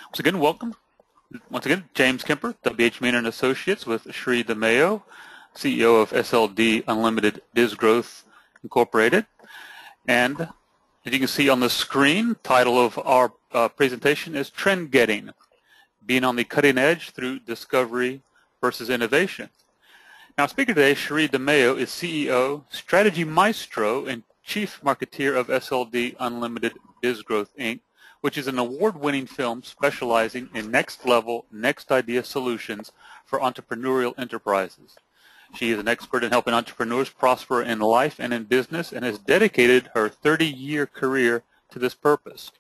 Once again, welcome. Once again, James Kemper, W.H. Maynard & Associates with Sherre DeMao, CEO of SLD Unlimited Biz Growth Incorporated. And as you can see on the screen, title of our presentation is Trend Getting, Being on the Cutting Edge Through Discovery versus Innovation. Now, speaker today, Sherre DeMao, is CEO, Strategy Maestro, and Chief Marketeer of SLD Unlimited Biz Growth, Inc., which is an award-winning film specializing in next-level, next-idea solutions for entrepreneurial enterprises. She is an expert in helping entrepreneurs prosper in life and in business and has dedicated her 30-year career to this purpose.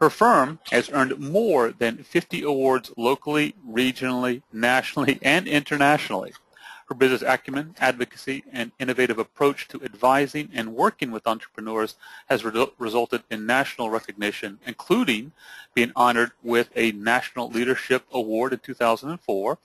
Her firm has earned more than 50 awards locally, regionally, nationally, and internationally. Her business acumen, advocacy, and innovative approach to advising and working with entrepreneurs has resulted in national recognition, including being honored with a National Leadership Award in 2004,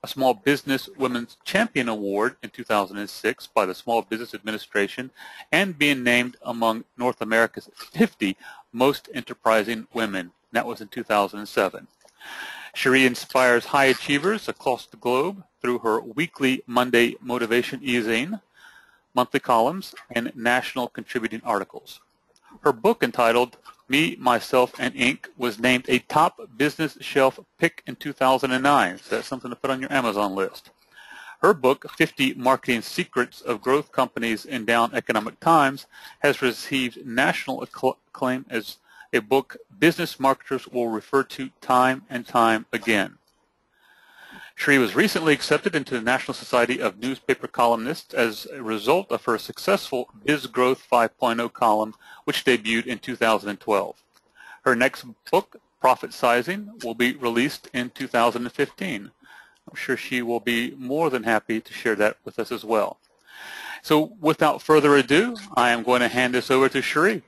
a Small Business Women's Champion Award in 2006 by the Small Business Administration, and being named among North America's 50 most enterprising women. That was in 2007. Sherre inspires high achievers across the globe through her weekly Monday Motivation e-zine, monthly columns, and national contributing articles. Her book entitled Me, Myself, and Inc. was named a top business shelf pick in 2009. So that's something to put on your Amazon list. Her book, 50 Marketing Secrets of Growth Companies in Down Economic Times, has received national acclaim as a book business marketers will refer to time and time again. Sherre was recently accepted into the National Society of Newspaper Columnists as a result of her successful Biz Growth 5.0 column, which debuted in 2012. Her next book, Profit Sizing, will be released in 2015. I'm sure she will be more than happy to share that with us as well. So without further ado, I am going to hand this over to Sherre.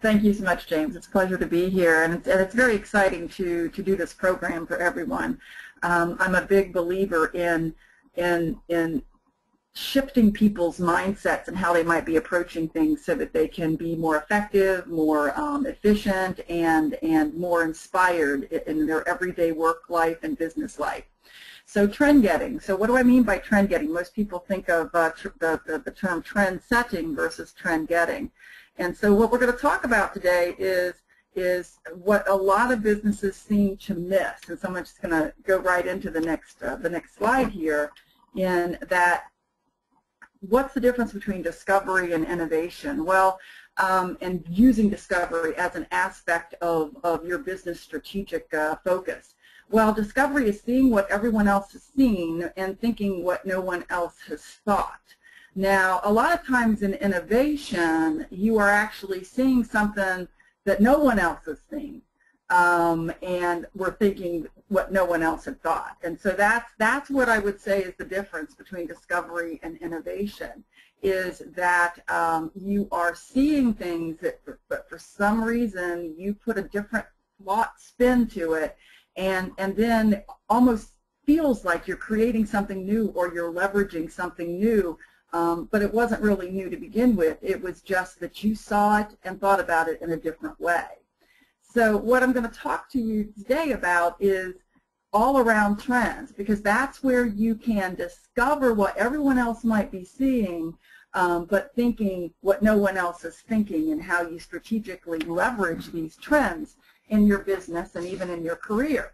Thank you so much, James. It's a pleasure to be here, and it's very exciting to do this program for everyone. I'm a big believer in shifting people's mindsets and how they might be approaching things so that they can be more effective, more efficient, and more inspired in their everyday work life and business life. So trend getting. So what do I mean by trend getting? Most people think of the term trend setting versus trend getting. And so what we're going to talk about today is what a lot of businesses seem to miss. And so I'm just going to go right into the next slide here, in that what's the difference between discovery and innovation? Well, and using discovery as an aspect of your business strategic focus. Well, discovery is seeing what everyone else has seen and thinking what no one else has thought. Now, a lot of times in innovation, you are actually seeing something that no one else has seen, and we're thinking what no one else had thought. And so that's what I would say is the difference between discovery and innovation, is that you are seeing things that, but for some reason, you put a different spin to it, and then almost feels like you're creating something new or you're leveraging something new. But it wasn't really new to begin with. It was just that you saw it and thought about it in a different way. So what I'm going to talk to you today about is all around trends, because that's where you can discover what everyone else might be seeing, but thinking what no one else is thinking, and how you strategically leverage these trends in your business and even in your career.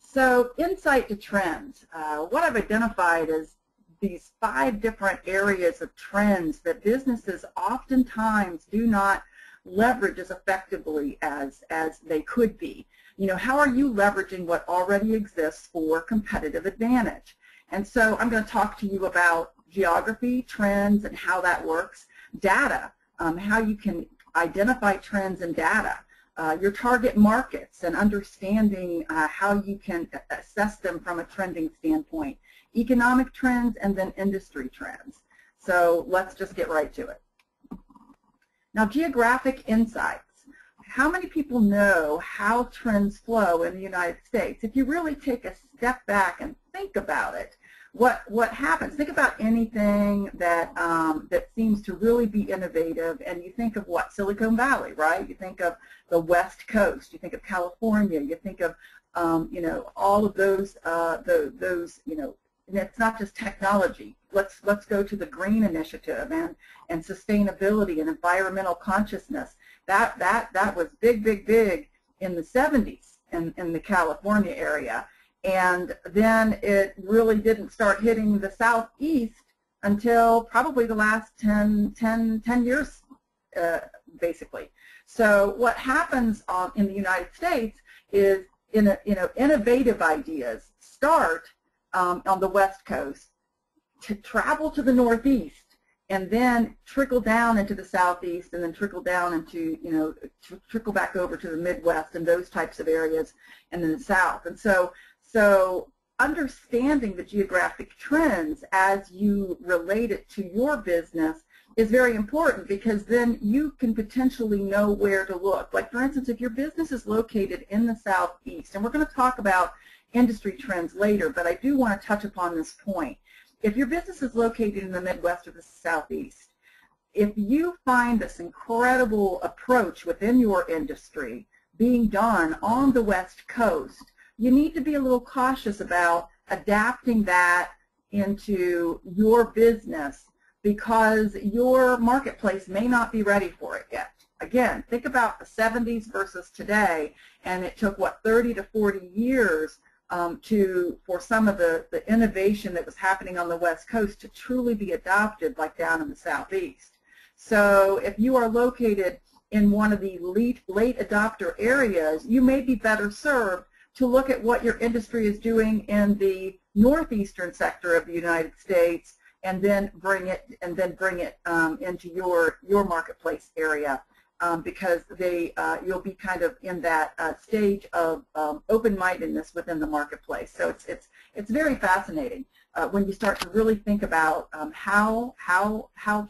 So insight to trends. What I've identified is these 5 different areas of trends that businesses oftentimes do not leverage as effectively as they could be. You know, how are you leveraging what already exists for competitive advantage? And so I'm going to talk to you about geography, trends, and how that works. Data, how you can identify trends in data. Your target markets and understanding how you can assess them from a trending standpoint. Economic trends, and then industry trends. So let's just get right to it. Now, geographic insights. How many people know how trends flow in the United States? If you really take a step back and think about it, what happens, think about anything that, that seems to really be innovative, and you think of what? Silicon Valley, right? You think of the West Coast, you think of California, you think of, you know, all of those, you know, and it's not just technology. Let's go to the green initiative and sustainability and environmental consciousness. That was big in the 70s in the California area. And then it really didn't start hitting the southeast until probably the last 10 years, basically. So what happens in the United States is, you know, innovative ideas start on the West Coast, to travel to the Northeast, and then trickle down into the Southeast, and then trickle down into, you know, trickle back over to the Midwest and those types of areas, and then the South. And so understanding the geographic trends as you relate it to your business is very important, because then you can potentially know where to look. Like, for instance, if your business is located in the Southeast, and we're going to talk about industry trends later, but I do want to touch upon this point. If your business is located in the Midwest or the Southeast, if you find this incredible approach within your industry being done on the West Coast, you need to be a little cautious about adapting that into your business, because your marketplace may not be ready for it yet. Again, think about the 70s versus today, and it took, what, 30 to 40 years for some of the innovation that was happening on the West Coast to truly be adopted, like down in the Southeast. So if you are located in one of the late adopter areas, you may be better served to look at what your industry is doing in the northeastern sector of the United States, and then bring it into your marketplace area, because you'll be kind of in that stage of open-mindedness within the marketplace. So it's very fascinating when you start to really think about how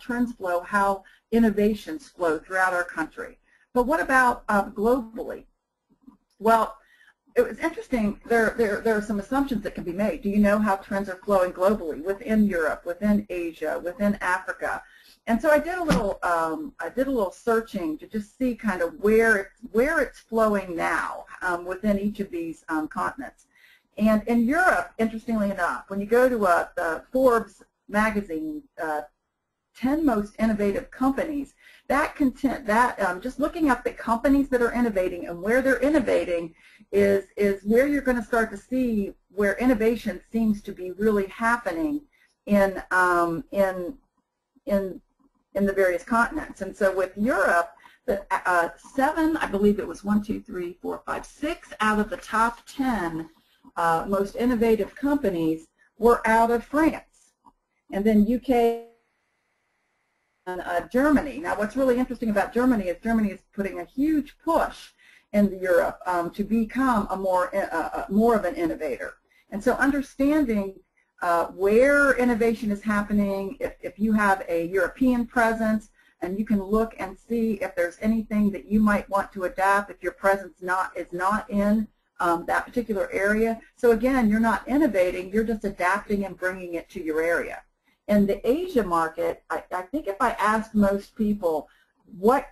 trends flow, how innovations flow throughout our country. But what about globally? Well, it was interesting. There are some assumptions that can be made. Do you know how trends are flowing globally, within Europe, within Asia, within Africa? And so I did a little searching to just see kind of where it's flowing now within each of these continents. And in Europe, interestingly enough, when you go to the Forbes magazine, 10 most innovative companies, just looking at the companies that are innovating and where they're innovating is where you're going to start to see where innovation seems to be really happening in the various continents. And so with Europe, the 7, I believe it was 1, 2, 3, 4, 5, 6 out of the top 10 most innovative companies were out of France, and then UK and Germany. Now, what's really interesting about Germany is putting a huge push in Europe to become a more of an innovator. And so understanding where innovation is happening, if you have a European presence, and you can look and see if there's anything that you might want to adapt if your presence is not in that particular area. So again, you're not innovating, you're just adapting and bringing it to your area. In the Asia market, I think if I asked most people what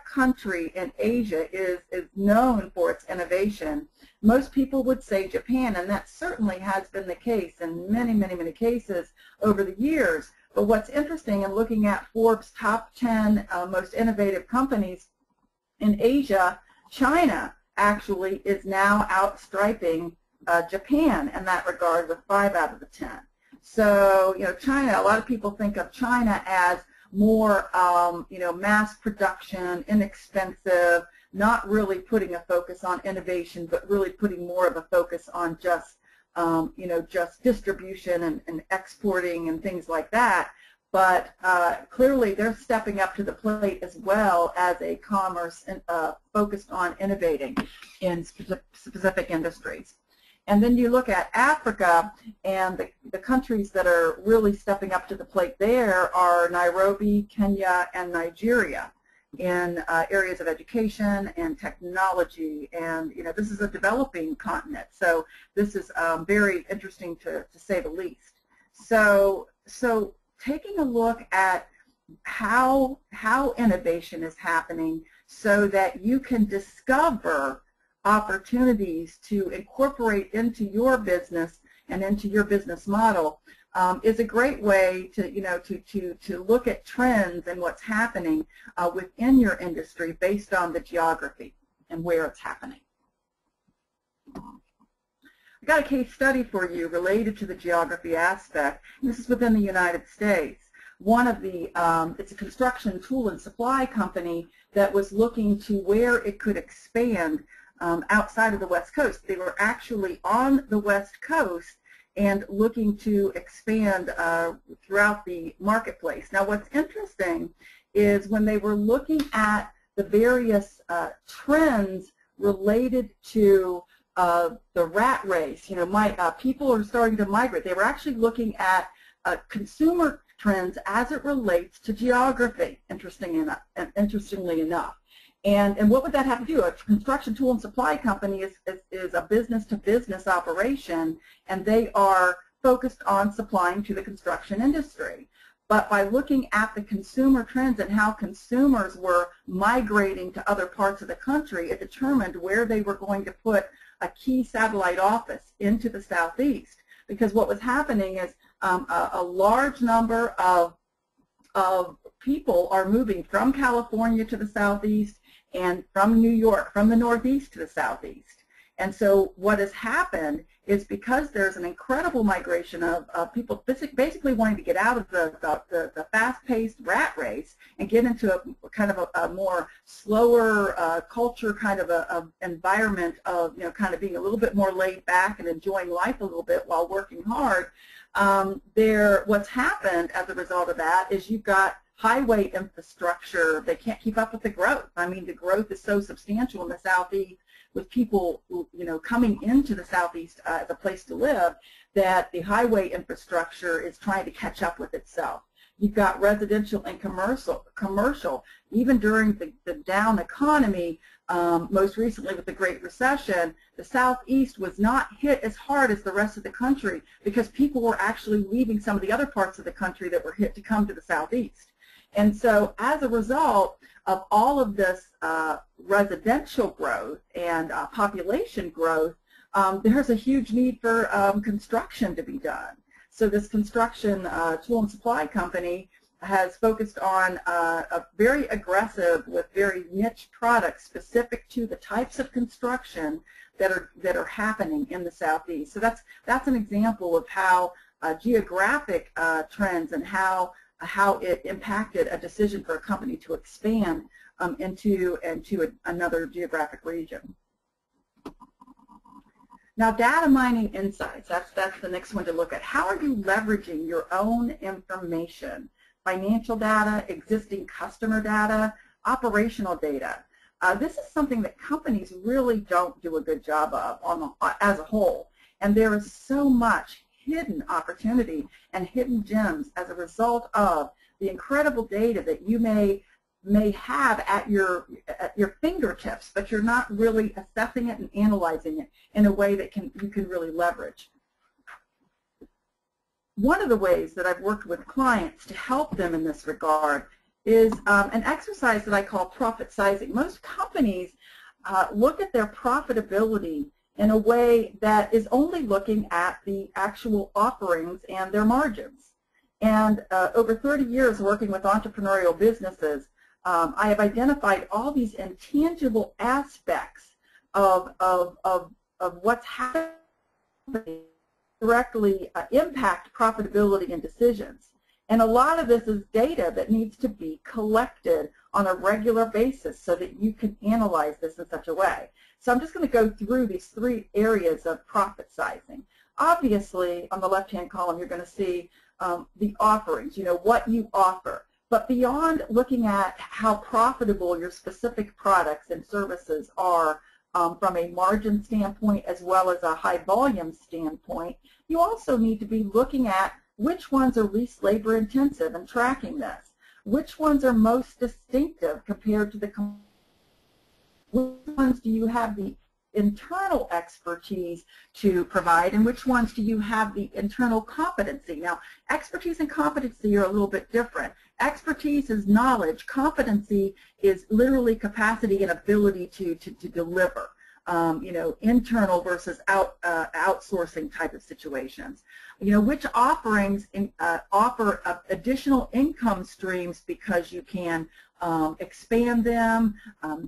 country in Asia is known for its innovation, most people would say Japan, and that certainly has been the case in many cases over the years. But what's interesting in looking at Forbes' top 10 most innovative companies in Asia, China actually is now outstriping Japan in that regard with 5 out of the 10. So, you know, China, a lot of people think of China as more, you know, mass production, inexpensive, not really putting a focus on innovation, but really putting more of a focus on just, you know, just distribution and exporting and things like that. But clearly they're stepping up to the plate as well as a commerce focused on innovating in specific industries. And then you look at Africa, and the countries that are really stepping up to the plate there are Nairobi, Kenya, and Nigeria in areas of education and technology. And, you know, this is a developing continent, so this is very interesting to say the least. So taking a look at how innovation is happening so that you can discover opportunities to incorporate into your business and into your business model is a great way to, to look at trends and what's happening within your industry based on the geography and where it's happening. I got a case study for you related to the geography aspect. This is within the United States. One of the, it's a construction tool and supply company that was looking to where it could expand outside of the West Coast. They were actually on the West Coast and looking to expand throughout the marketplace. Now what's interesting is when they were looking at the various trends related to the rat race, people are starting to migrate. They were actually looking at consumer trends as it relates to geography, interestingly enough. And what would that have to do? A construction tool and supply company is a business-to-business operation, and they are focused on supplying to the construction industry. But by looking at the consumer trends and how consumers were migrating to other parts of the country, it determined where they were going to put a key satellite office into the Southeast. Because what was happening is a large number of people are moving from California to the Southeast and from New York, from the Northeast to the Southeast. And so what has happened is because there's an incredible migration of people basically wanting to get out of the fast-paced rat race and get into a kind of a more slower culture kind of a environment of, kind of being a little bit more laid back and enjoying life a little bit while working hard. What's happened as a result of that is you've got highway infrastructure. They can't keep up with the growth. I mean, the growth is so substantial in the Southeast with people, coming into the Southeast as a place to live, that the highway infrastructure is trying to catch up with itself. You've got residential and commercial. Even during the down economy, most recently with the Great Recession, the Southeast was not hit as hard as the rest of the country because people were actually leaving some of the other parts of the country that were hit to come to the Southeast. And so as a result of all of this residential growth and population growth, there's a huge need for construction to be done. So this construction tool and supply company has focused on a very aggressive with very niche products specific to the types of construction that are happening in the Southeast. So that's an example of how geographic trends and how it impacted a decision for a company to expand into another geographic region. Now, data mining insights, that's the next one to look at. How are you leveraging your own information, financial data, existing customer data, operational data? This is something that companies really don't do a good job of as a whole, and there is so much hidden opportunity and hidden gems as a result of the incredible data that you may have at your fingertips, but you're not really assessing it and analyzing it in a way that you can really leverage. One of the ways that I've worked with clients to help them in this regard is an exercise that I call profit sizing. Most companies look at their profitability in a way that is only looking at the actual offerings and their margins. And over 30 years working with entrepreneurial businesses, I have identified all these intangible aspects of what's happening directly impact profitability and decisions. And a lot of this is data that needs to be collected on a regular basis so that you can analyze this in such a way. So I'm just going to go through these three areas of profit sizing. Obviously, on the left-hand column, you're going to see the offerings, what you offer. But beyond looking at how profitable your specific products and services are from a margin standpoint as well as a high volume standpoint, you also need to be looking at which ones are least labor intensive and tracking this. Which ones are most distinctive compared to the which ones do you have the internal expertise to provide, and which ones do you have the internal competency? Now, expertise and competency are a little bit different. Expertise is knowledge. Competency is literally capacity and ability to deliver. You know, internal versus outsourcing type of situations. You know, which offerings offer additional income streams because you can expand them,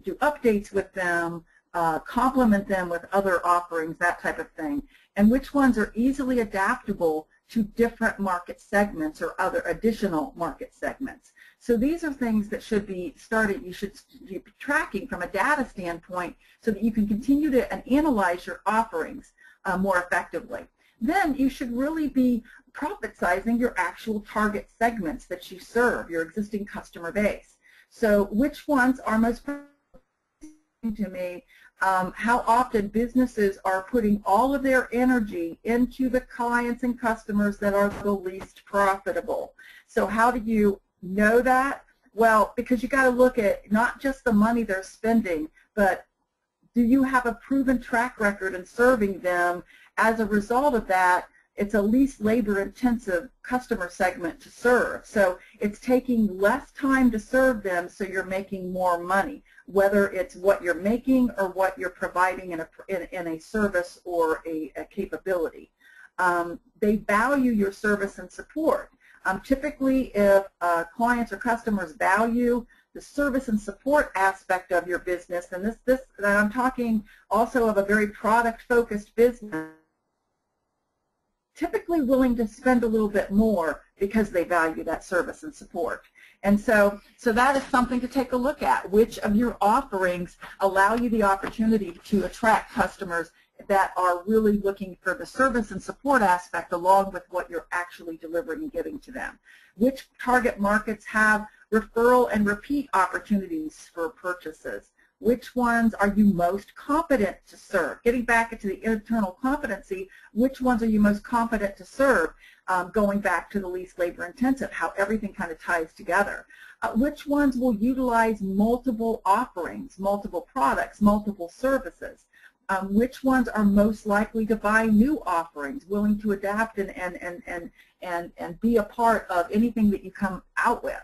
do updates with them, complement them with other offerings, that type of thing. And which ones are easily adaptable to different market segments or other additional market segments. So these are things that should be started, you should be tracking from a data standpoint so that you can continue to analyze your offerings more effectively. Then you should really be profit sizing your actual target segments that you serve, your existing customer base. So which ones are most to me, how often businesses are putting all of their energy into the clients and customers that are the least profitable. So how do you know that? Well, because you got to look at not just the money they're spending, but do you have a proven track record in serving them? As a result of that, it's a least labor-intensive customer segment to serve. So it's taking less time to serve them, so you're making more money, whether it's what you're making or what you're providing in a service or a capability. They value your service and support. Typically, if clients or customers value the service and support aspect of your business, and I'm talking also of a very product-focused business, typically willing to spend a little bit more because they value that service and support. And so that is something to take a look at. Which of your offerings allow you the opportunity to attract customers that are really looking for the service and support aspect along with what you're actually delivering and giving to them? Which target markets have referral and repeat opportunities for purchases? Which ones are you most competent to serve? Getting back into the internal competency, which ones are you most competent to serve? Going back to the least labor intensive, how everything kind of ties together. Which ones will utilize multiple offerings, multiple products, multiple services? Which ones are most likely to buy new offerings, willing to adapt and be a part of anything that you come out with?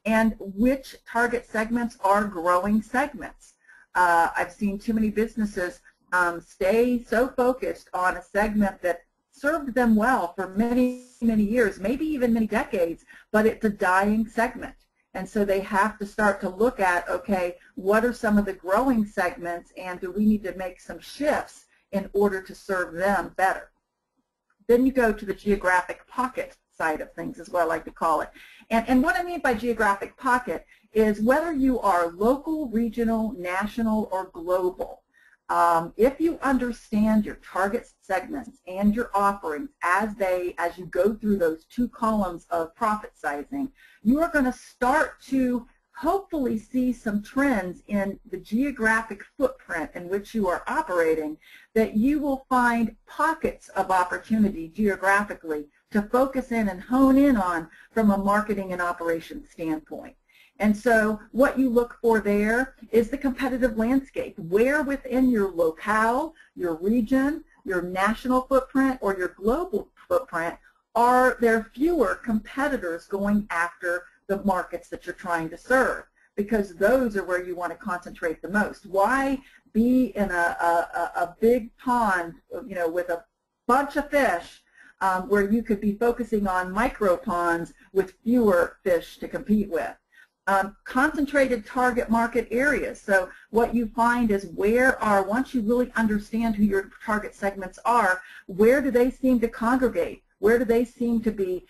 And which target segments are growing segments? I've seen too many businesses stay so focused on a segment that served them well for many, many years, maybe even many decades, but it's a dying segment. And so they have to start to look at, okay, what are some of the growing segments, and do we need to make some shifts in order to serve them better? Then you go to the geographic pocket side of things, is what I like to call it. And what I mean by geographic pocket is whether you are local, regional, national, or global. If you understand your target segments and your offerings as you go through those two columns of profit sizing, you are going to start to hopefully see some trends in the geographic footprint in which you are operating, that you will find pockets of opportunity geographically to focus in and hone in on from a marketing and operations standpoint. And so what you look for there is the competitive landscape. Where within your locale, your region, your national footprint, or your global footprint are there fewer competitors going after the markets that you're trying to serve? Because those are where you want to concentrate the most. Why be in a big pond, you know, with a bunch of fish where you could be focusing on micro ponds with fewer fish to compete with? Concentrated target market areas. So what you find is once you really understand who your target segments are, where do they seem to congregate? Where do they seem to be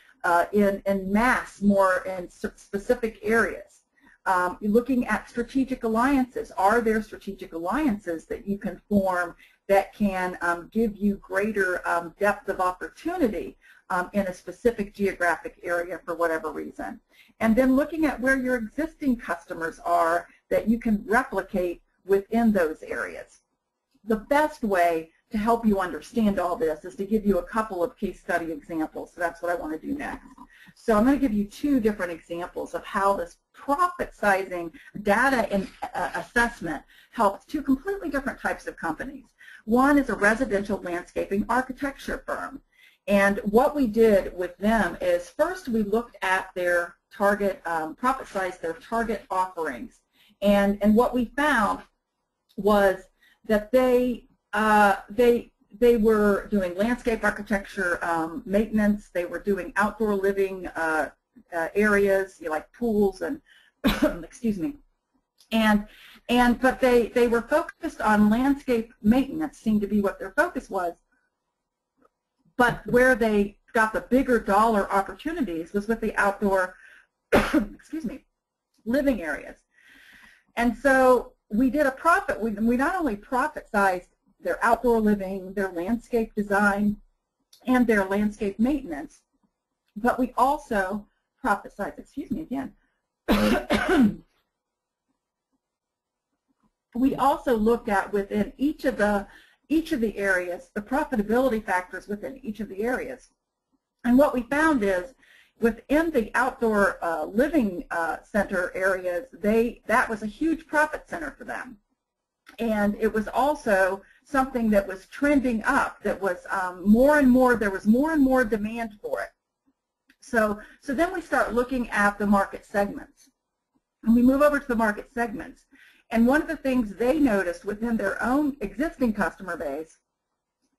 in mass, more in specific areas? You're looking at strategic alliances. Are there strategic alliances that you can form that can give you greater depth of opportunity in a specific geographic area for whatever reason? And then looking at where your existing customers are that you can replicate within those areas. The best way to help you understand all this is to give you a couple of case study examples. So that's what I want to do next. So I'm going to give you two different examples of how this profit sizing data and assessment helps two completely different types of companies. One is a residential landscaping architecture firm. And what we did with them is first we looked at their target profit size, their target offerings. And what we found was that they were doing landscape architecture maintenance. They were doing outdoor living areas, like pools and excuse me. But they were focused on landscape maintenance, seemed to be what their focus was. But where they got the bigger dollar opportunities was with the outdoor excuse me, living areas. And so we did a profit. We not only profit sized their outdoor living, their landscape design, and their landscape maintenance, but we also profit sized, excuse me again, we also looked at within each of the areas, the profitability factors within each of the areas. And what we found is within the outdoor living center areas, that was a huge profit center for them. And it was also something that was trending up, that was more and more, there was more and more demand for it. So then we start looking at the market segments. And we move over to the market segments. And one of the things they noticed within their own existing customer base,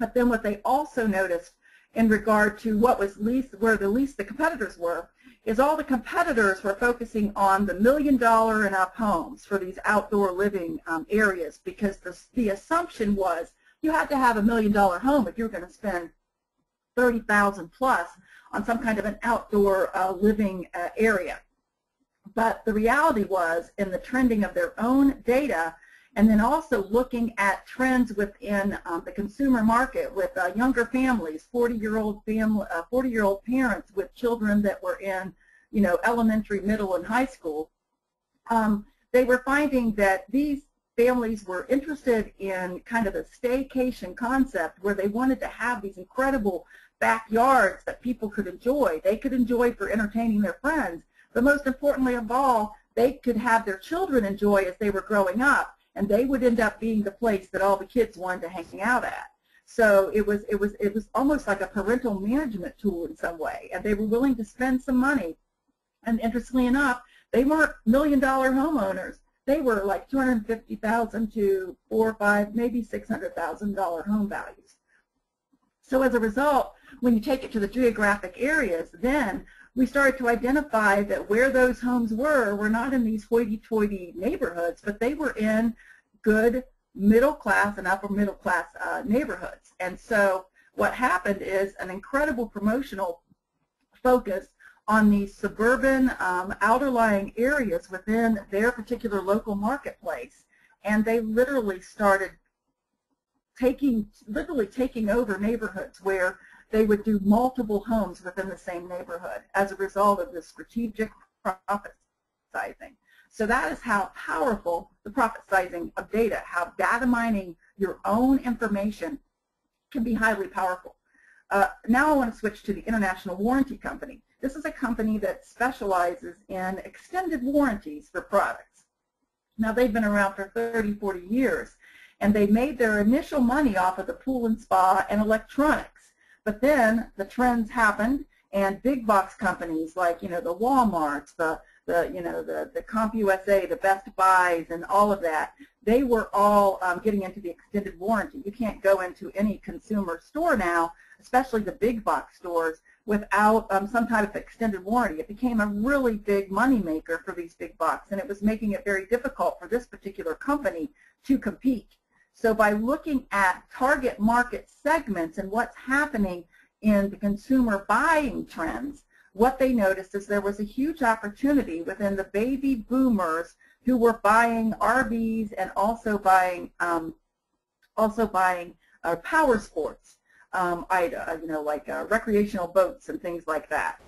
but then what they also noticed in regard to what was where the competitors were, is all the competitors were focusing on the $1 million and up homes for these outdoor living areas, because the assumption was you had to have $1 million home if you were going to spend $30,000 plus on some kind of an outdoor living area. But the reality was, in the trending of their own data, and then also looking at trends within the consumer market with younger families, 40-year-old parents with children that were in, elementary, middle, and high school, they were finding that these families were interested in kind of a staycation concept where they wanted to have these incredible backyards that people could enjoy. They could enjoy for entertaining their friends, but most importantly of all, they could have their children enjoy as they were growing up, and they would end up being the place that all the kids wanted to hang out at. So it was almost like a parental management tool in some way, and they were willing to spend some money. And interestingly enough, they weren't $1 million homeowners. They were like $250,000 to $400,000 or $500,000, maybe $600,000 home values. So as a result, when you take it to the geographic areas, then we started to identify that where those homes were not in these hoity-toity neighborhoods, but they were in good middle-class and upper-middle-class neighborhoods. And so what happened is an incredible promotional focus on these suburban outer-lying areas within their particular local marketplace. And they literally started taking over neighborhoods where they would do multiple homes within the same neighborhood as a result of the strategic profit sizing. So that is how powerful the profit sizing of data, how data mining your own information can be highly powerful. Now I want to switch to the International Warranty Company. This is a company that specializes in extended warranties for products. Now they've been around for 30, 40 years, and they made their initial money off of the pool and spa and electronics. But then the trends happened, and big box companies like, the Walmarts, the CompUSA, the Best Buys, and all of that, they were all getting into the extended warranty. You can't go into any consumer store now, especially the big box stores, without some type of extended warranty. It became a really big money maker for these big box, and it was making it very difficult for this particular company to compete. So by looking at target market segments and what's happening in the consumer buying trends, what they noticed is there was a huge opportunity within the baby boomers who were buying RVs and also buying power sports, like recreational boats and things like that,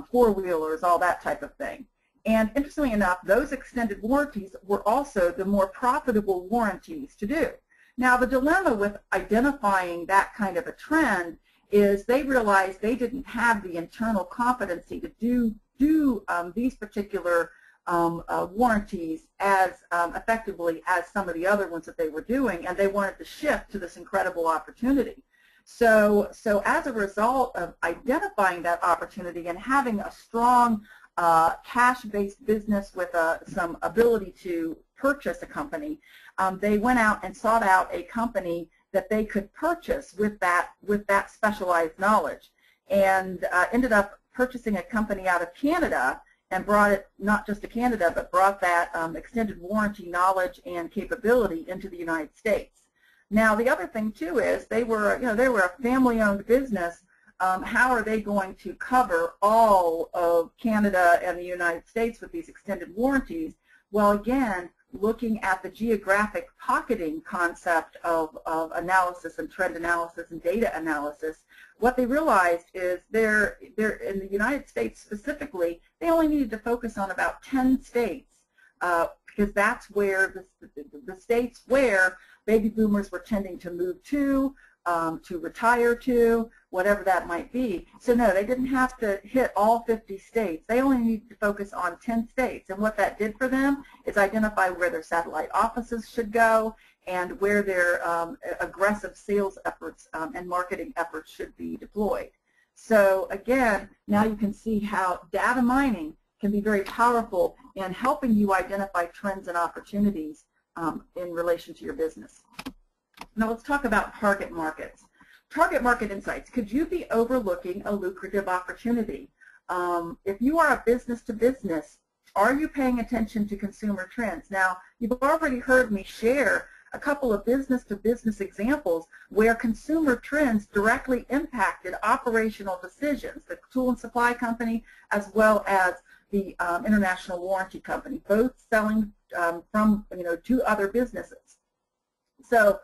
four-wheelers, all that type of thing. And interestingly enough, those extended warranties were also the more profitable warranties to do. Now, the dilemma with identifying that kind of a trend is they realized they didn't have the internal competency to do these particular warranties as effectively as some of the other ones that they were doing, and they wanted to shift to this incredible opportunity. So as a result of identifying that opportunity and having a strong cash-based business with some ability to purchase a company, they went out and sought out a company that they could purchase with that specialized knowledge, and ended up purchasing a company out of Canada and brought it not just to Canada, but brought that extended warranty knowledge and capability into the United States. Now, the other thing too is they were a family-owned business. How are they going to cover all of Canada and the United States with these extended warranties? Well, again, looking at the geographic pocketing concept of analysis and trend analysis and data analysis, what they realized is they're in the United States specifically, they only needed to focus on about 10 states because that's where the states where baby boomers were tending to move to retire to, whatever that might be. So no, they didn't have to hit all 50 states. They only needed to focus on 10 states. And what that did for them is identify where their satellite offices should go and where their aggressive sales efforts and marketing efforts should be deployed. So again, now you can see how data mining can be very powerful in helping you identify trends and opportunities in relation to your business. Now let's talk about target markets. Target market insights. Could you be overlooking a lucrative opportunity? If you are a business-to-business, are you paying attention to consumer trends? Now, you've already heard me share a couple of business-to-business examples where consumer trends directly impacted operational decisions, the tool and supply company as well as the international warranty company, both selling from to other businesses. So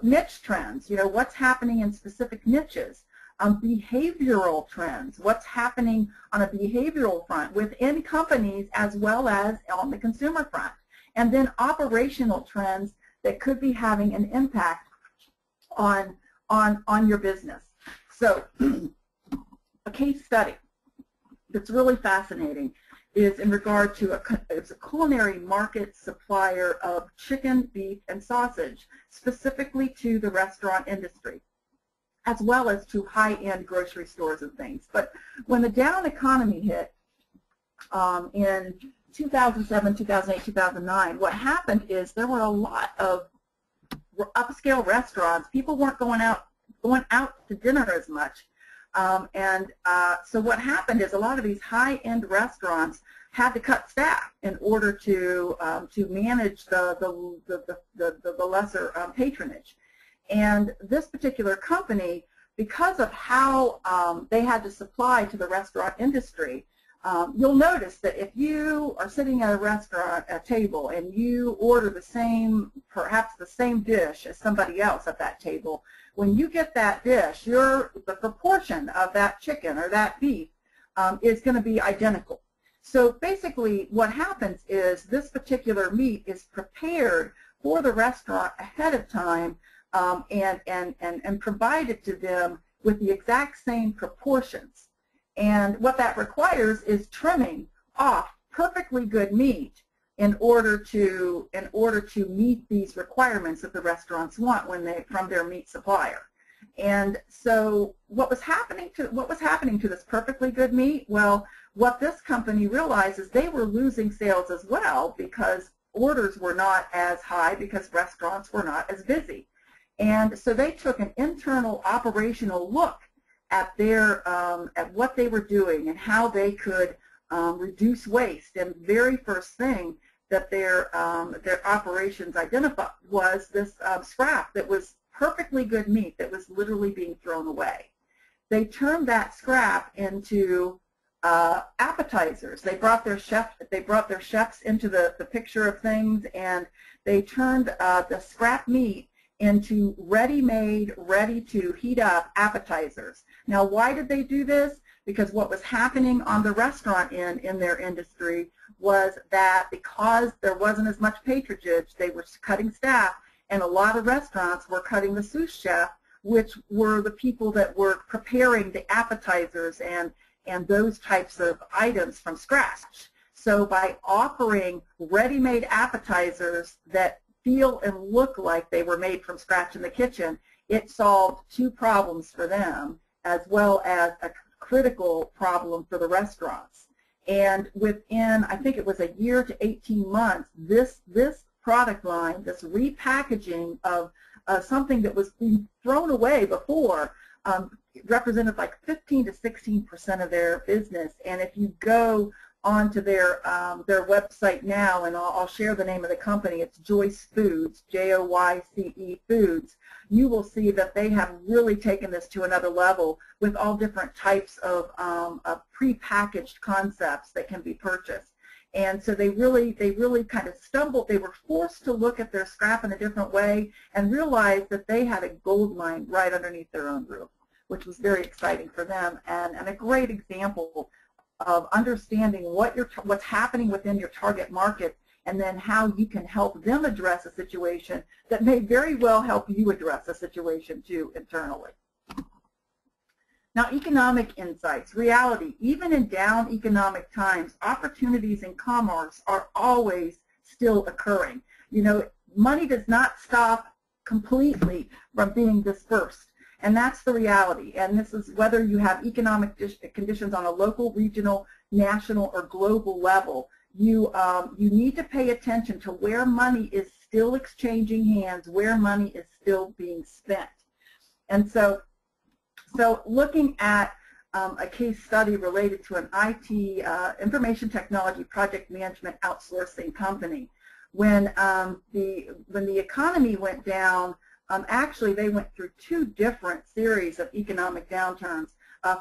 niche trends, what's happening in specific niches. Behavioral trends, what's happening on a behavioral front within companies as well as on the consumer front. And then operational trends that could be having an impact on your business. So a case study that's really fascinating is in regard to it's a culinary market supplier of chicken, beef, and sausage, specifically to the restaurant industry, as well as to high-end grocery stores and things. But when the down economy hit in 2007, 2008, 2009, what happened is there were a lot of upscale restaurants. People weren't going out to dinner as much. So what happened is a lot of these high-end restaurants had to cut staff in order to manage the lesser patronage. And this particular company, because of how they had to supply to the restaurant industry, you'll notice that if you are sitting at a restaurant table and you order perhaps the same dish as somebody else at that table, when you get that dish, the proportion of that chicken or that beef is going to be identical. So basically what happens is this particular meat is prepared for the restaurant ahead of time and provided to them with the exact same proportions. And what that requires is trimming off perfectly good meat in order to meet these requirements that the restaurants want from their meat supplier. And so what was happening to this perfectly good meat? Well, what this company realized is they were losing sales as well because orders were not as high because restaurants were not as busy. And so they took an internal operational look at what they were doing and how they could reduce waste. And the very first thing that their operations identified was this scrap that was perfectly good meat that was literally being thrown away. They turned that scrap into appetizers. They brought their chefs into the picture of things, and they turned the scrap meat into ready-made, ready-to-heat-up appetizers. Now, why did they do this? Because what was happening on the restaurant in their industry was that because there wasn't as much patronage, they were cutting staff, And a lot of restaurants were cutting the sous chef, which were the people that were preparing the appetizers and those types of items from scratch. So by offering ready-made appetizers that feel and look like they were made from scratch in the kitchen, it solved two problems for them, as well as a critical problem for the restaurants. And within, I think it was a year to 18 months, this product line, this repackaging of something that was being thrown away before, represented like 15 to 16% of their business. And if you go onto their website now, and I'll share the name of the company, it's Joyce Foods, Joyce Foods, you will see that they have really taken this to another level with all different types of prepackaged concepts that can be purchased. And so they really kind of stumbled. They were forced to look at their scrap in a different way and realize that they had a gold mine right underneath their own roof, which was very exciting for them, and a great example of understanding what's happening within your target market, and then how you can help them address a situation that may very well help you address a situation too internally. Now, economic insights, reality. Even in down economic times, opportunities in commerce are always still occurring. You know, money does not stop completely from being dispersed. And that's the reality. And this is whether you have economic conditions on a local, regional, national, or global level. You need to pay attention to where money is still exchanging hands, where money is still being spent. And so looking at a case study related to an IT, information technology project management outsourcing company. When the economy went down, actually they went through two different series of economic downturns.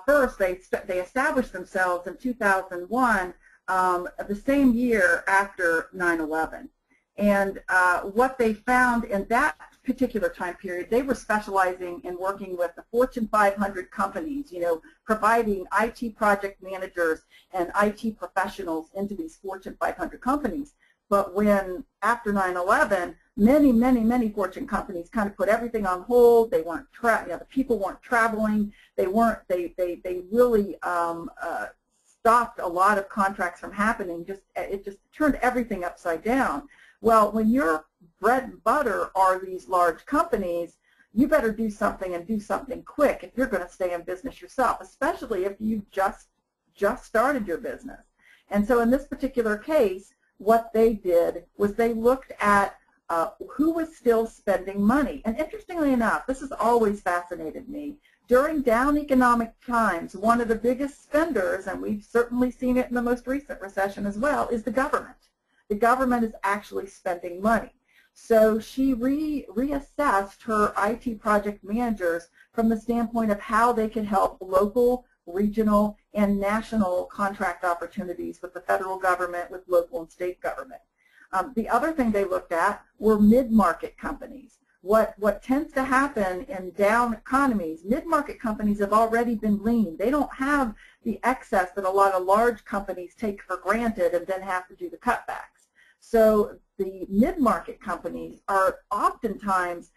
First, they established themselves in 2001, the same year after 9/11. And what they found in that particular time period, they were specializing in working with the Fortune 500 companies, you know, providing IT project managers and IT professionals into these Fortune 500 companies. But when, after 9/11, many Fortune companies kind of put everything on hold. They weren't, the people weren't traveling. They really stopped a lot of contracts from happening. It just turned everything upside down. Well, when your bread and butter are these large companies, you better do something, and do something quick if you're going to stay in business yourself, especially if you just started your business. And so in this particular case, what they did was they looked at who was still spending money. And interestingly enough, this has always fascinated me. During down economic times, one of the biggest spenders, and we've certainly seen it in the most recent recession as well, is the government. The government is actually spending money. So she reassessed her IT project managers from the standpoint of how they could help local, regional, and national contract opportunities with the federal government, with local and state government. The other thing they looked at were mid-market companies. What tends to happen in down economies, mid-market companies have already been lean. They don't have the excess that a lot of large companies take for granted and then have to do the cutbacks. So the mid-market companies are oftentimes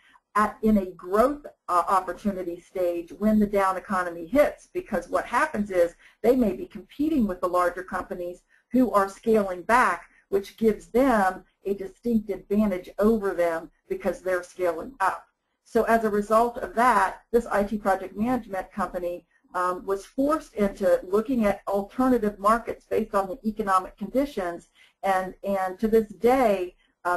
in a growth opportunity stage when the down economy hits, because what happens is they may be competing with the larger companies who are scaling back, which gives them a distinct advantage over them because they're scaling up. So as a result of that, this IT project management company was forced into looking at alternative markets based on the economic conditions, and to this day,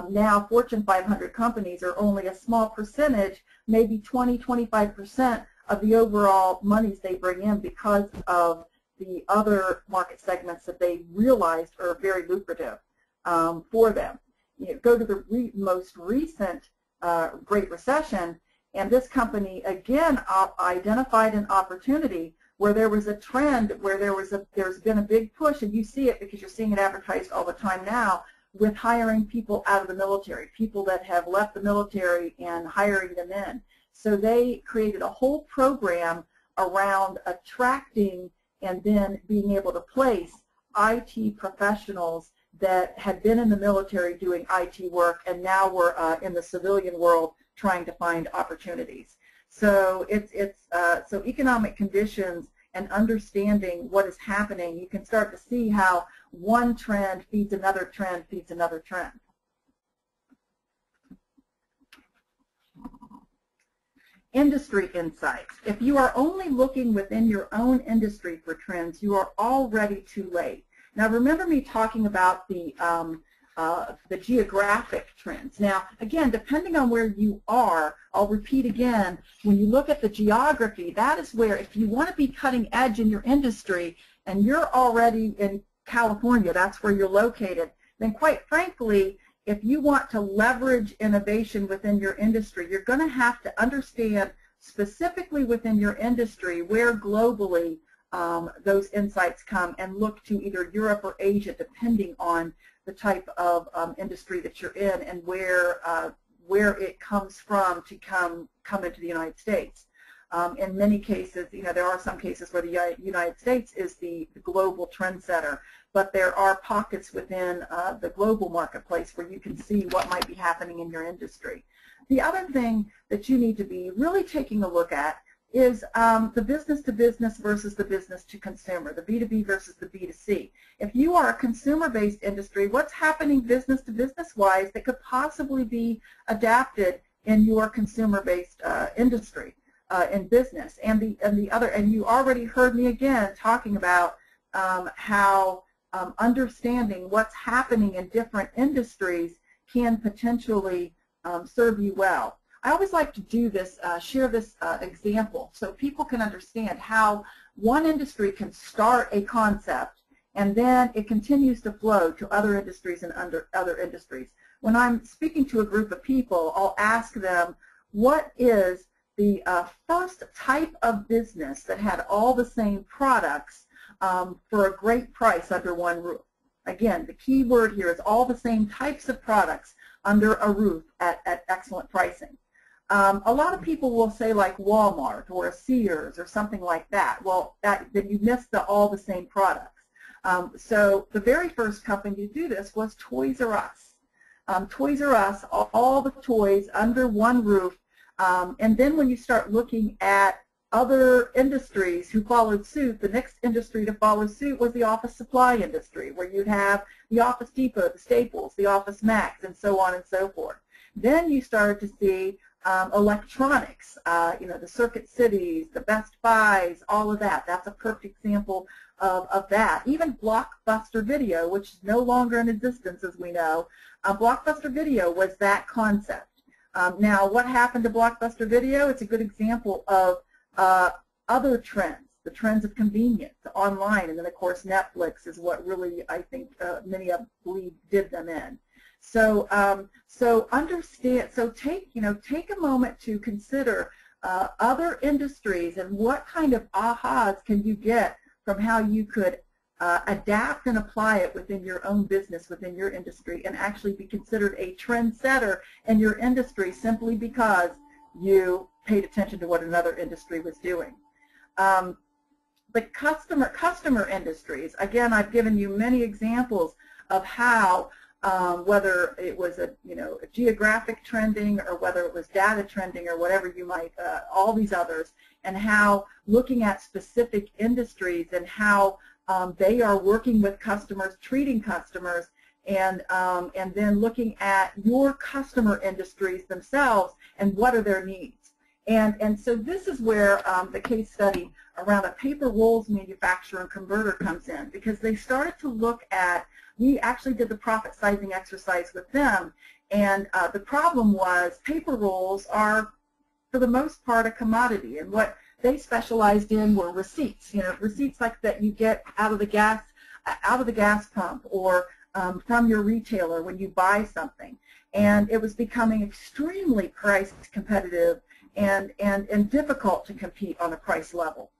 now Fortune 500 companies are only a small percentage, maybe 20–25% of the overall monies they bring in, because of the other market segments that they realized are very lucrative for them. You know, go to the most recent Great Recession, and this company again identified an opportunity where there was a trend, where there's been a big push, and you see it because you're seeing it advertised all the time now, with hiring people out of the military, people that have left the military and hiring them in. So they created a whole program around attracting and then being able to place IT professionals that had been in the military doing IT work and now were in the civilian world trying to find opportunities. So so economic conditions and understanding what is happening, you can start to see how one trend feeds another trend feeds another trend. Industry insights. If you are only looking within your own industry for trends, you are already too late. Now remember me talking about the geographic trends. Now again, depending on where you are, I'll repeat again, when you look at the geography, that is where if you want to be cutting edge in your industry and you're already in California, that's where you're located, then quite frankly, if you want to leverage innovation within your industry, you're going to have to understand specifically within your industry where globally those insights come and look to either Europe or Asia depending on the type of industry that you're in and where it comes from to come into the United States. In many cases, there are some cases where the United States is the global trendsetter, but there are pockets within the global marketplace where you can see what might be happening in your industry. The other thing that you need to be really taking a look at is the business-to-business versus the business-to-consumer, the B2B versus the B2C. If you are a consumer-based industry, what's happening business-to-business-wise that could possibly be adapted in your consumer-based industry? In business, and you already heard me again talking about how understanding what's happening in different industries can potentially serve you well. I always like to do this, share this example so people can understand how one industry can start a concept and then it continues to flow to other industries and other industries. When I'm speaking to a group of people, I'll ask them, what is the first type of business that had all the same products for a great price under one roof? Again, the key word here is all the same types of products under a roof at excellent pricing. A lot of people will say like Walmart or a Sears or something like that. Well, then you missed all the same products. So the very first company to do this was Toys R Us. Toys R Us, all the toys under one roof. And then when you start looking at other industries who followed suit, the next industry to follow suit was the office supply industry, where you'd have the Office Depot, the Staples, the Office Max, and so on and so forth. Then you started to see electronics, the Circuit Cities, the Best Buys, all of that. That's a perfect example of that. Even Blockbuster Video, which is no longer in existence as we know, Blockbuster Video was that concept. Now, what happened to Blockbuster Video? It's a good example of other trends, the trends of convenience, online, and then of course Netflix is what really I think many of believe did them in. So take a moment to consider other industries and what kind of ahas can you get from how you could adapt and apply it within your own business, within your industry, and actually be considered a trendsetter in your industry simply because you paid attention to what another industry was doing. The customer industries, again, I've given you many examples of how whether it was a geographic trending or whether it was data trending or whatever you might, all these others, and how looking at specific industries and how they are working with customers, treating customers, and then looking at your customer industries themselves and what are their needs. And so this is where the case study around a paper rolls manufacturer and converter comes in, because they started to look at, we actually did the profit sizing exercise with them, and the problem was paper rolls are, for the most part, a commodity, and what they specialized in were receipts, receipts like that you get out of the gas pump or from your retailer when you buy something. And it was becoming extremely price competitive and difficult to compete on a price level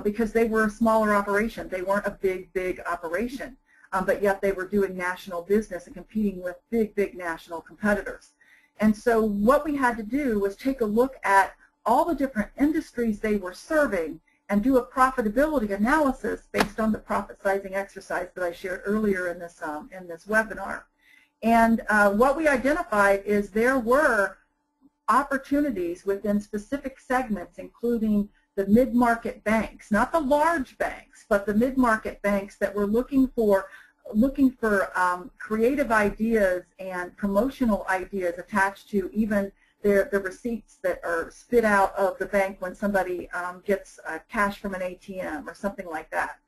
because they were a smaller operation. They weren't a big operation, but yet they were doing national business and competing with big national competitors. And so what we had to do was take a look at all the different industries they were serving and do a profitability analysis based on the profit sizing exercise that I shared earlier in this webinar. And what we identified is there were opportunities within specific segments, including the mid-market banks, not the large banks, but the mid-market banks that were looking for creative ideas and promotional ideas attached to even the receipts that are spit out of the bank when somebody gets cash from an ATM or something like that.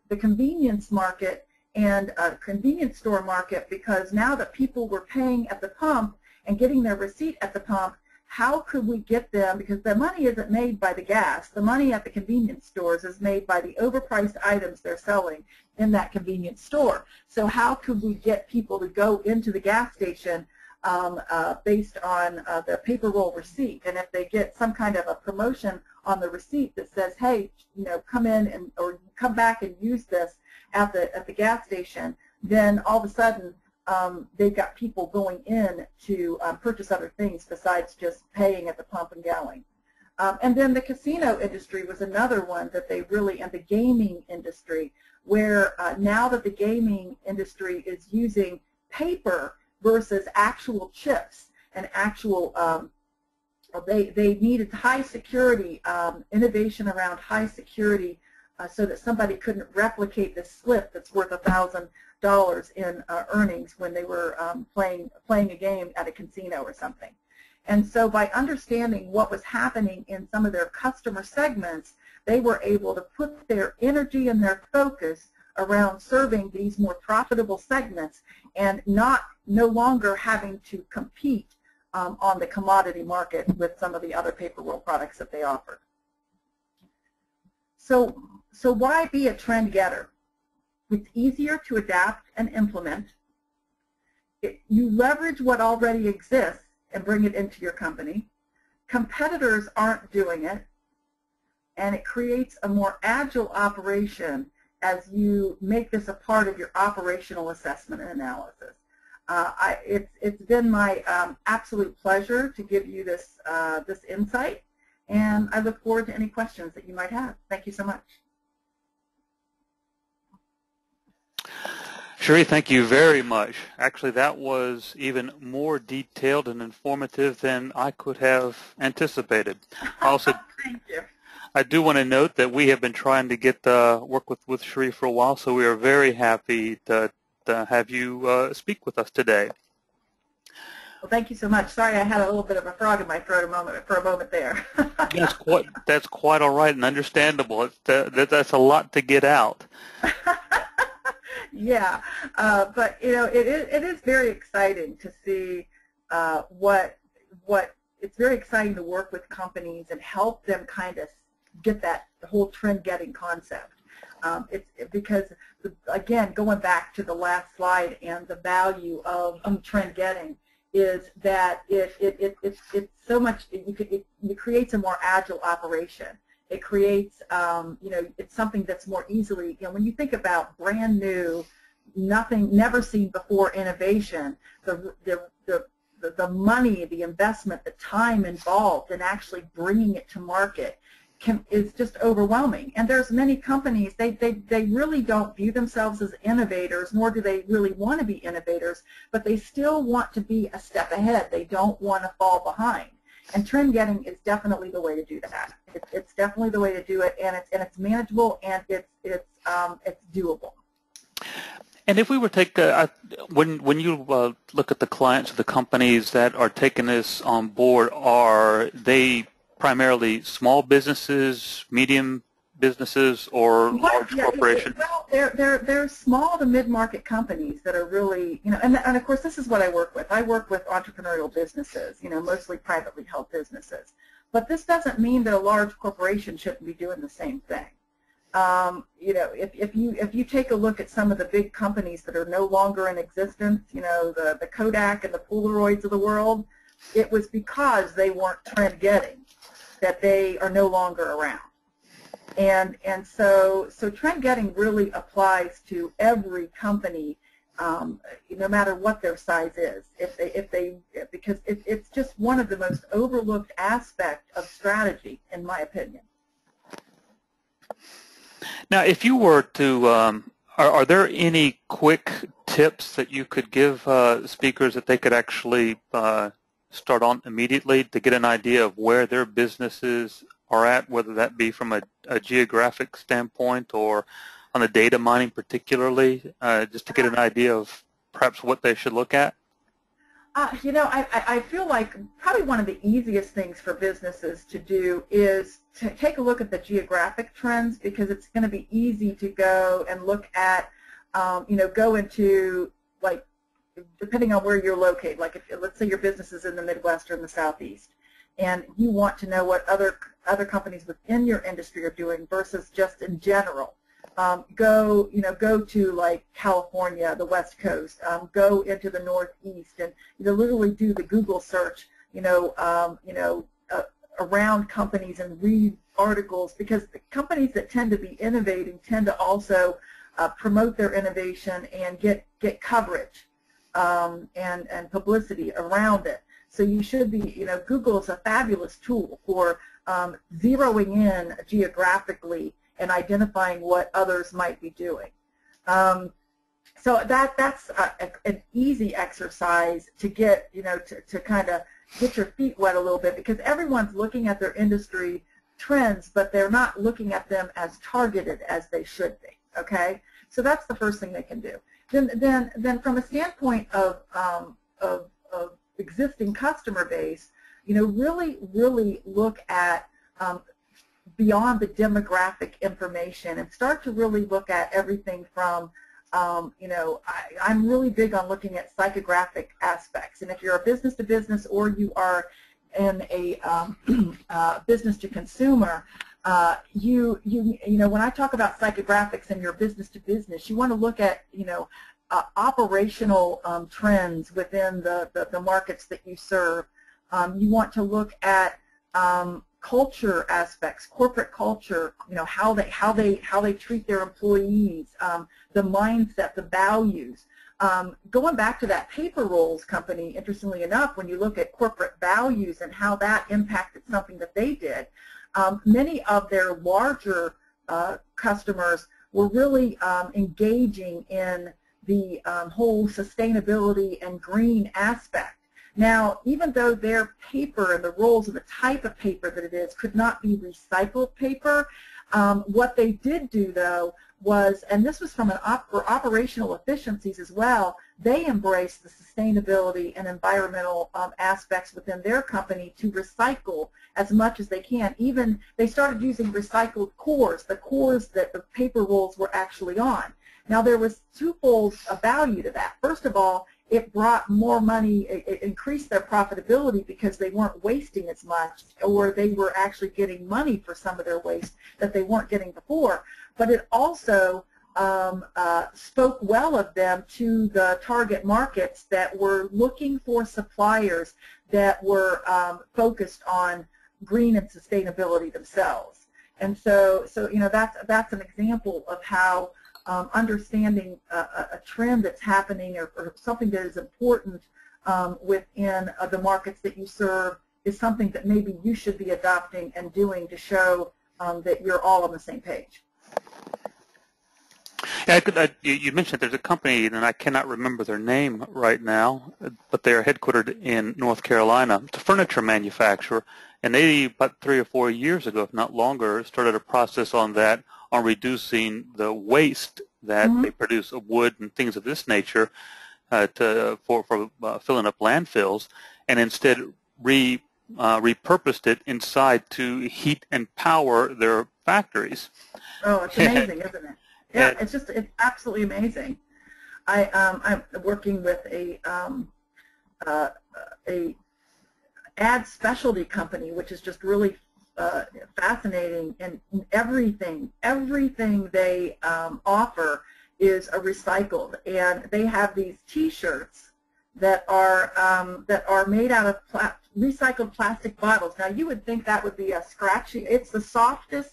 The convenience market and convenience store market, because now that people were paying at the pump and getting their receipt at the pump, how could we get them, because the money isn't made by the gas, the money at the convenience stores is made by the overpriced items they're selling in that convenience store. So how could we get people to go into the gas station based on the paper roll receipt? And if they get some kind of a promotion on the receipt that says, hey, come in and or come back and use this at the gas station, then all of a sudden they've got people going in to purchase other things besides just paying at the pump and going. And then the casino industry was another one that they really, and the gaming industry, where now that the gaming industry is using paper versus actual chips and actual, they needed high security, innovation around high security so that somebody couldn't replicate this slip that's worth $1,000 in earnings when they were playing a game at a casino or something. And so by understanding what was happening in some of their customer segments, they were able to put their energy and their focus around serving these more profitable segments and no longer having to compete on the commodity market with some of the other paper roll products that they offered. So why be a trend getter? It's easier to adapt and implement. You leverage what already exists and bring it into your company. Competitors aren't doing it, and it creates a more agile operation as you make this a part of your operational assessment and analysis. It's been my absolute pleasure to give you this insight, and I look forward to any questions that you might have. Thank you so much. Sherre, thank you very much. Actually, that was even more detailed and informative than I could have anticipated. Also, thank you. I do want to note that we have been trying to get work with Sherre for a while, so we are very happy to have you speak with us today. Well, thank you so much. Sorry, I had a little bit of a frog in my throat for a moment there. That's quite all right and understandable. That's a lot to get out. Yeah, but it is very exciting to see it's very exciting to work with companies and help them kind of get the whole trend getting concept. It's because, again, going back to the last slide, and the value of trend getting is that it's so much, it creates a more agile operation. It creates, it's something that's more easily, when you think about brand new, never seen before innovation, the money, the investment, the time involved in actually bringing it to market is just overwhelming. And there's many companies, they really don't view themselves as innovators, nor do they really want to be innovators, but they still want to be a step ahead. They don't want to fall behind. And trend getting is definitely the way to do that. It's definitely the way to do it, and it's manageable, and it's doable. And if we were to take when you look at the clients of the companies that are taking this on board, are they primarily small businesses, medium businesses, or large corporations? Well, they're small to mid-market companies that are really, and of course this is what I work with. I work with entrepreneurial businesses, mostly privately held businesses. But this doesn't mean that a large corporation shouldn't be doing the same thing. If you take a look at some of the big companies that are no longer in existence, the Kodak and the Polaroids of the world, it was because they weren't trend getting that they are no longer around. And so trend getting really applies to every company, no matter what their size is. Because it's just one of the most overlooked aspects of strategy, in my opinion. Now, if you were to, are there any quick tips that you could give speakers that they could actually start on immediately to get an idea of where their businesses are at, whether that be from a geographic standpoint or on the data mining particularly, just to get an idea of perhaps what they should look at? You know, I feel like probably one of the easiest things for businesses to do is to take a look at the geographic trends, because it's going to be easy to go and look at, you know, go into, like, depending on where you're located, like if, let's say your business is in the Midwest or in the Southeast, and you want to know what other companies within your industry are doing versus just in general. Go to like California, the West Coast. Go into the Northeast, and literally do the Google search. Around companies and read articles, because the companies that tend to be innovating tend to also promote their innovation and get coverage and publicity around it. So you should be, Google is a fabulous tool for zeroing in geographically and identifying what others might be doing. So that's an easy exercise to get, to kind of get your feet wet a little bit, because everyone's looking at their industry trends, but they're not looking at them as targeted as they should be. Okay, so that's the first thing they can do. Then from a standpoint of existing customer base, really look at beyond the demographic information and start to really look at everything from, I'm really big on looking at psychographic aspects. And if you're a business-to-business or you are in a business-to-consumer, when I talk about psychographics in your business-to-business, you want to look at, operational trends within the markets that you serve. You want to look at culture aspects, corporate culture, how they treat their employees, the mindset, the values. Going back to that paper rolls company, interestingly enough, when you look at corporate values and how that impacted something that they did, many of their larger customers were really engaging in the whole sustainability and green aspect. Now, even though their paper and the rolls and the type of paper that it is could not be recycled paper, what they did do, though, was, and this was from for operational efficiencies as well, they embraced the sustainability and environmental aspects within their company to recycle as much as they can. Even they started using recycled cores, the cores that the paper rolls were actually on. Now, there was twofold value to that. First of all, it brought more money, it increased their profitability because they weren't wasting as much, or they were actually getting money for some of their waste that they weren't getting before. But it also spoke well of them to the target markets that were looking for suppliers that were focused on green and sustainability themselves. And so that's an example of how understanding a trend that's happening or something that is important within the markets that you serve is something that maybe you should be adopting and doing to show that you're all on the same page. Yeah, you mentioned there's a company, and I cannot remember their name right now, but they are headquartered in North Carolina. It's a furniture manufacturer, and they, about 3 or 4 years ago, if not longer, started a process on that, on reducing the waste that they produce of wood and things of this nature for filling up landfills, and instead repurposed it inside to heat and power their factories. Oh, it's amazing, isn't it? Yeah, it's absolutely amazing. I'm working with a ad specialty company, which is just really fascinating, and everything they offer is recycled, and they have these T-shirts that are made out of recycled plastic bottles. Now, you would think that would be a scratchy. It's the softest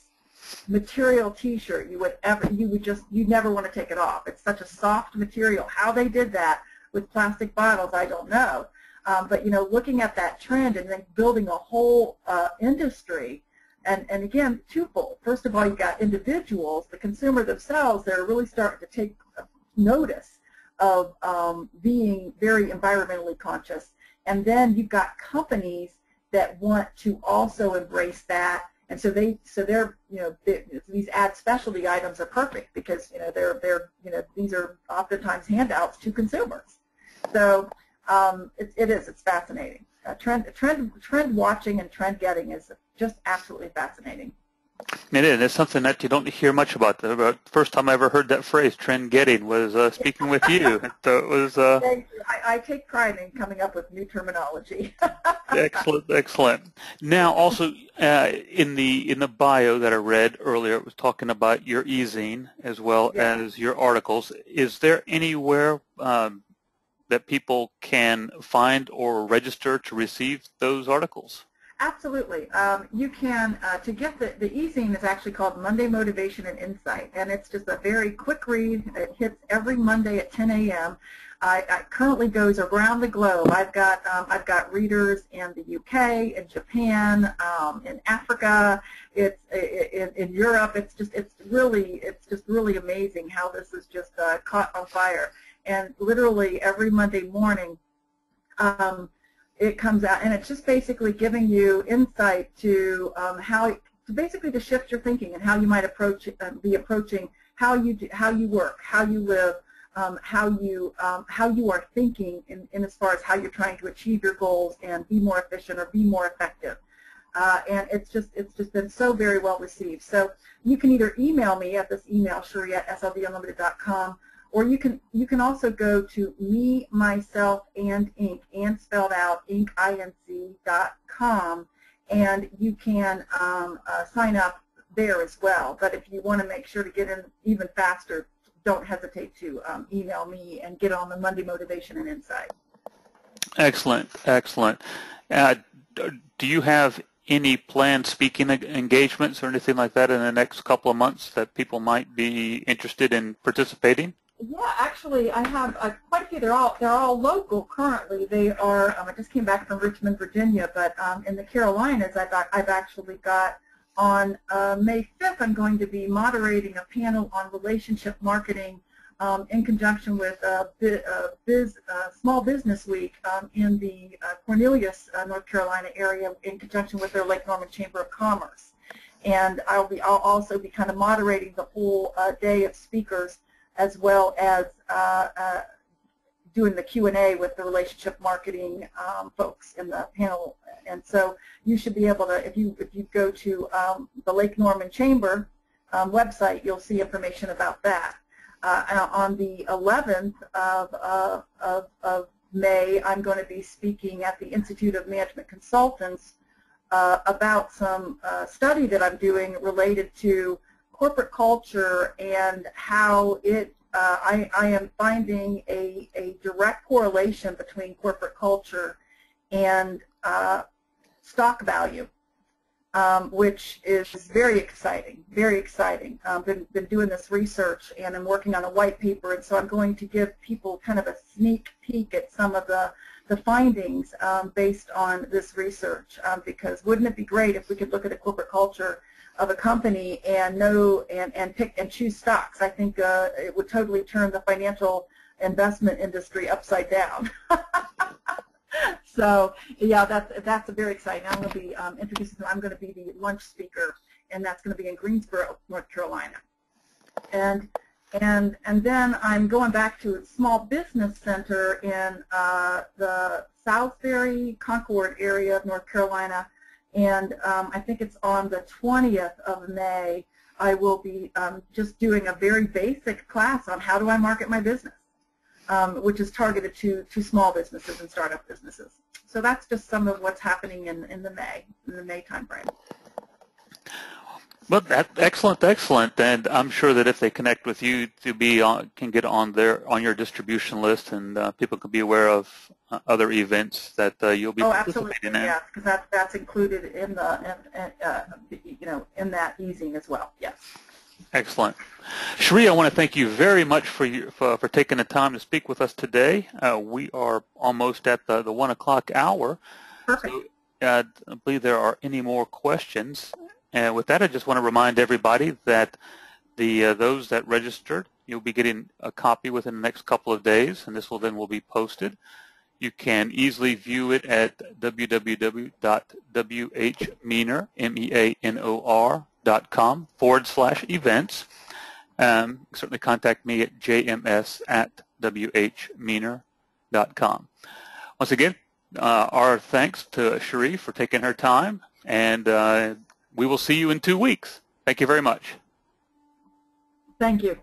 material T-shirt you'd never want to take it off. It's such a soft material. How they did that with plastic bottles, I don't know. But looking at that trend and then building a whole industry And again, twofold. First of all, you've got individuals, the consumer themselves, that are really starting to take notice of being very environmentally conscious. And then you've got companies that want to also embrace that. And so they're these ad specialty items are perfect because these are oftentimes handouts to consumers. So it's fascinating. Trend watching and trend getting is just absolutely fascinating. It is. It's something that you don't hear much about. The first time I ever heard that phrase, trend getting, was speaking with you. So it was. Thank you. I take pride in coming up with new terminology. Excellent, excellent. Now, also in the bio that I read earlier, it was talking about your e-zine as well as your articles. Is there anywhere that people can find or register to receive those articles? Absolutely. You can, to get the e-zine is actually called Monday Motivation and Insight, and it's just a very quick read. It hits every Monday at 10 a.m. It currently goes around the globe. I've got readers in the UK, in Japan, in Africa, in Europe. It's just really amazing how this is just caught on fire. And literally every Monday morning, it comes out, and it's just basically giving you insight to basically to shift your thinking and how you might be approaching how you work, how you live, how you are thinking in as far as how you're trying to achieve your goals and be more efficient or be more effective. And it's just been so very well received. So you can either email me at this email, Sherre@SLDunlimited.com, or you can also go to Me, Myself, and Inc., and spelled out, inc.com, and you can sign up there as well. But if you want to make sure to get in even faster, don't hesitate to email me and get on the Monday Motivation and Insight. Excellent, excellent. Do you have any planned speaking engagements or anything like that in the next couple of months that people might be interested in participating? Yeah, actually, I have quite a few. They're all local currently. They are. I just came back from Richmond, Virginia, but in the Carolinas, I've actually got on May 5th. I'm going to be moderating a panel on relationship marketing in conjunction with Small Business Week in the Cornelius, North Carolina area, in conjunction with their Lake Norman Chamber of Commerce. And I'll also be kind of moderating the whole day of speakers, as well as doing the Q&A with the relationship marketing folks in the panel. And so you should be able to, if you go to the Lake Norman Chamber website, you'll see information about that. On the 11th of May, I'm going to be speaking at the Institute of Management Consultants about some study that I'm doing related to corporate culture and how I am finding a direct correlation between corporate culture and stock value, which is very exciting, very exciting. Been doing this research, and I'm working on a white paper, and so I'm going to give people kind of a sneak peek at some of the findings based on this research, because wouldn't it be great if we could look at a corporate culture of a company and pick and choose stocks? I think it would totally turn the financial investment industry upside down. So yeah, that's very exciting. I'm going to be introducing. I'm going to be the lunch speaker, and that's going to be in Greensboro, North Carolina. And then I'm going back to a small business center in the Salisbury, Concord area of North Carolina. And I think it's on the 20th of May, I will be just doing a very basic class on how do I market my business, which is targeted to small businesses and startup businesses. So that's just some of what's happening in the May timeframe. Well, excellent, excellent, and I'm sure that if they connect with you to be can get on your distribution list, and people can be aware of other events that you'll be participating in. Yes, because that's included in the in that e-zine as well. Yes. Excellent, Sherre. I want to thank you very much for taking the time to speak with us today. We are almost at the 1 o'clock hour. Perfect. So, I believe there are any more questions. And with that, I just want to remind everybody that those that registered, you'll be getting a copy within the next couple of days, and this will be posted. You can easily view it at www.whmenor.com/events. Certainly contact me at jms@whmenor.com. Once again, our thanks to Sherre for taking her time, and we will see you in 2 weeks. Thank you very much. Thank you.